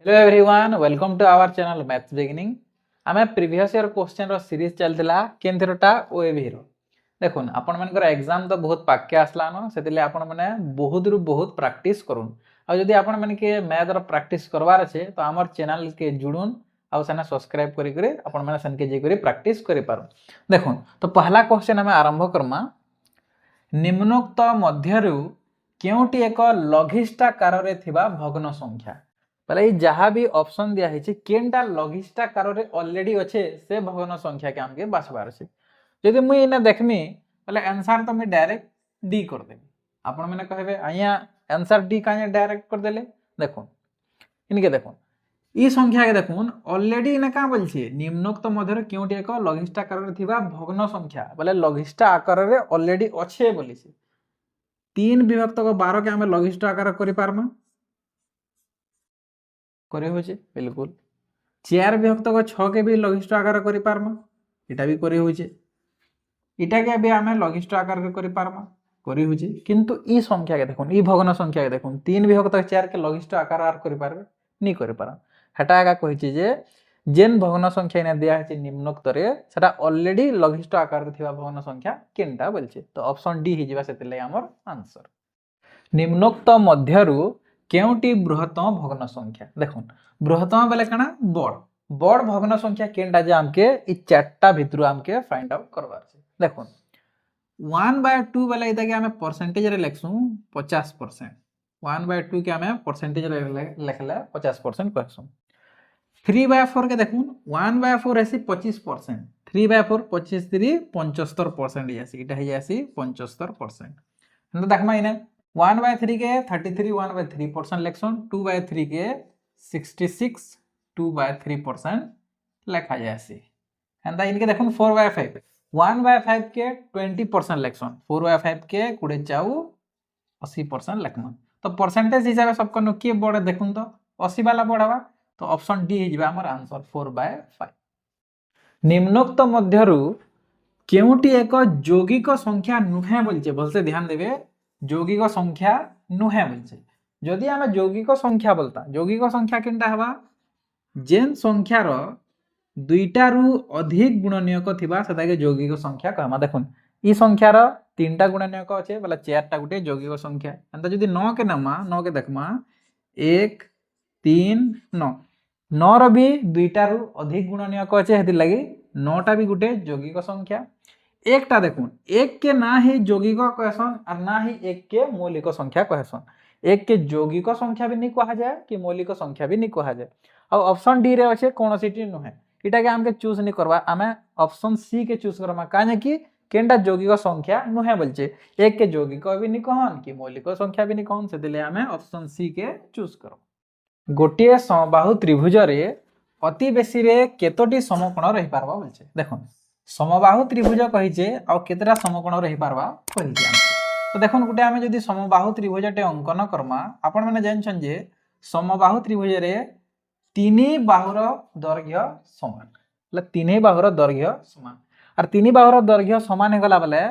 Hello everyone welcome to our channel maths beginning आमे previous year question रो series चलतिला केनथरटा ओएवी रो देखुन आपण मानकर एग्जाम तो बहुत पाके आसला न सेतिले आपण माने बहुत रु बहुत प्रैक्टिस करून आ जदी आपण माने के मैथ रो प्रैक्टिस करवार छे तो हमर चैनल के जुडुन आ सेना सब्सक्राइब करी करी आपण माने सन के जे करी प्रैक्टिस करि पारो देखुन तो पहला क्वेश्चन हमें आरंभ करमा निम्नोक्त मध्यरु केउटी एक लघिष्ठाकार रे थिबा भग्न संख्या पहले ये जहाँ भी ऑप्शन दिया है केनटा लघिष्ठाकार रे ऑलरेडी अच्छे से भग्न संख्या के हमके बाछबार छे जदि मुई इना देखमी पहले आंसर तो मैं डायरेक्ट डी कर देबी आपण माने कहबे आया आंसर डी काहे डायरेक्ट कर देले देखो इनके देखो ई संख्या के देखुन ऑलरेडी इना का बोल छे निम्नोक्त मध्य केउटी एक लघिष्ठाकार रे थिबा भग्न संख्या बोले लघिष्ठ आकार रे ऑलरेडी अच्छे बोली छे 3 विभक्त 12 के हमें लघिष्ठ आकार करि पारमा करे होचे बिल्कुल 4 विभक्त 6 के भी लघिष्ठ आकार करि पारमा एटा भी करे होचे एटा के भी हमें लघिष्ठ आकार के करि पारमा करे होचे किंतु ई संख्या के देखुन ई भग्न संख्या के देखुन 3 विभक्त 4 के लघिष्ठ आकार आर करि पारबे नी करि पारा हेटा का कहिचे जे जेन भग्न संख्या ने दिया है निम्नोक्त रे सेटा ऑलरेडी लघिष्ठ आकार रे थिबा भग्न संख्या केनटा बोलचे तो ऑप्शन डी हि जिबा सेतले हमर आंसर निम्नोक्त मध्यरु केउटी बृहत्तम भग्न संख्या देखुन बृहत्तम बेले कना बड़ बड़ भग्न संख्या केनटा जे हमके इ चारटा भितरु हमके फाइंड आउट करबार छै देखुन 1/2 बेले इता के हमें परसेंटेज रे लेखसु 50% 1/2 के हमें परसेंटेज रे लेखले 50% कहसु 3/4 के देखुन 1/4 ऐसी 25% 3/4 25 3 75% यासी इटा हे यासी 75% हम देखमा इने 1/3 के 33 1/3% लेक्सन 2/3 के 66 2/3% लेखा जायसी एंदा इनके देखुन 4/5 1/5 के 20% लेक्सन 4/5 के 20 जाऊ 80% लेखमा तो परसेंटेज हिसाब से सबको के बड़े देखुन तो 80 वाला बढ़ावा तो ऑप्शन डी हिजबा हमर आंसर 4/5 निम्नोक्त मध्यरु केउटी एक यौगिक संख्या नुहे बोलचे भलसे ध्यान देबे यौगिक संख्या नुहे बोलचे जदि आमे यौगिक संख्या बोलता यौगिक संख्या केनटा हवा जेन संख्या रो दुईटा रु अधिक गुणनीयक थिबा सेटा के यौगिक संख्या कहमा देखुन ई संख्या रो तीनटा गुणनीयक अछि बोला चारटा गुटे यौगिक संख्या अंत जदि 9 के नमा 9 के देखमा 1 3 9 9 रो भी दुईटा रु अधिक गुणनीयक अछि हेति लागि 9टा भी गुटे यौगिक संख्या एकटा देखुन एक के ना ही यौगिक कहसन और ना ही एक के मौलिक संख्या कहसन एक के यौगिक संख्या भी नहीं कहा जाए कि मौलिक संख्या भी नहीं कहा जाए और ऑप्शन डी रे अच्छे कौन सी नुहे इटा के हमके चूज नहीं करवा आमे ऑप्शन सी के चूज करमा काहे कि केनटा यौगिक संख्या नुहे बोलचे एक के यौगिक भी नहीं कहन कि मौलिक संख्या भी नहीं कहन से दिले आमे ऑप्शन सी के चूज करो गोटे समबाहु त्रिभुज रे अति बेसी रे केतोटी समकोण रही पारबा बोलचे देखुन समबाहु त्रिभुज कहिचे आ केतरा समकोण रही पारबा कहिचे तो देखुन गुटे आमे जदी समबाहु त्रिभुजटे अंकन करमा आपण माने जानछन जे समबाहु त्रिभुज रे तीनी बाहुर दैर्घ्य समान मतलब तीनी बाहुर दैर्घ्य समान और तीनी बाहुर दैर्घ्य समान हे गला बेले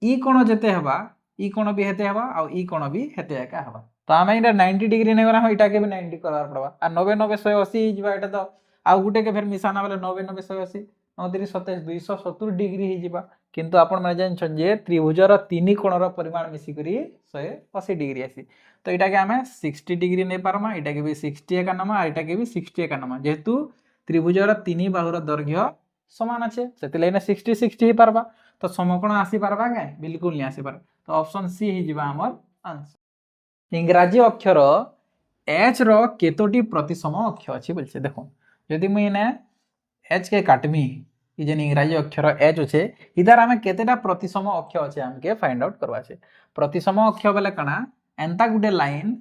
ई कोण जते हबा ई कोण भी हेते हबा आ ई कोण भी हेते एका हबा तो आमे इटा 90 डिग्री नै गरा इटा के भी 90 करबार पड़बा आ 90 90 180 हिजबा एटा तो आ गुटे के फेर मिसाना बेले 90 90 180 29 27 270 डिग्री हिजबा किंतु आपण माने जानछन जे त्रिभुजर तीनी कोणर परिमाण मिसी करी 180 डिग्री आसी तो इटा के हमें 60 डिग्री नै पारमा इटा के भी 60 एका नमा आ इटा के भी 60 एका नमा जेहेतु त्रिभुजर तीनी बाहुर दैर्घ्य समान अछि सेति लाइन 60 60 ही पारबा तो समकोण आसी पारबा के बिल्कुल नै आसी पार तो ऑप्शन सी हिजबा हमर आंसर इंग्रजी अक्षर एच रो केतोटी प्रतिसम अक्षर अछि बोलछे देखो यदि मुई ने एच के काटमी ई जेन इंग्रजी अक्षर एच अछि इधर हमें केतेटा प्रतिसम अक्षर अछि हमके फाइंड आउट करबा छै प्रतिसम अक्षर बेले कना एंता गुटे लाइन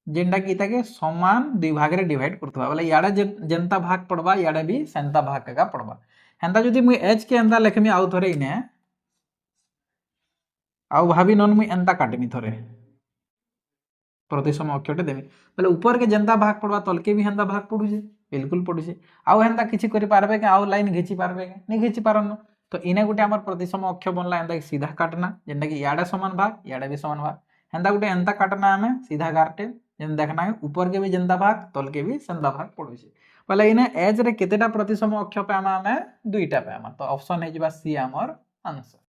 जेंडा की इता के समान दुई भाग रे डिवाइड करथबा बोले याडा जेंता भाग पड़बा याडा भी सेंता भाग का पड़बा हेंता जदी मुई एच के एंता लेखमी आउ थरे इने आउ भाबी नन मुई एंता काटमी थरे प्रतिसम अक्षरटे देमी बोले ऊपर के जेंता भाग पड़बा तल के भी हेंता भाग पड़ू जे बिल्कुल पड़ुछे आउ हेंता किछि करि पारबे के आउ लाइन घिची पारबे के नहीं घिची पारन तो इने गुटे हमर प्रतिसम अक्षर बनला एंता सीधा काटना जेंटा कि याडा समान भाग याडा भी समान भाग हेंता गुटे एंता काटना हमें सीधा काटे जेन देखना ऊपर के भी जेंता भाग तल के भी सेंता भाग पड़ुचे बोले इने एज रे केतेटा प्रतिसम अक्ष पामा हमें दुईटा पामा तो ऑप्शन है जिबा सी हमर आंसर।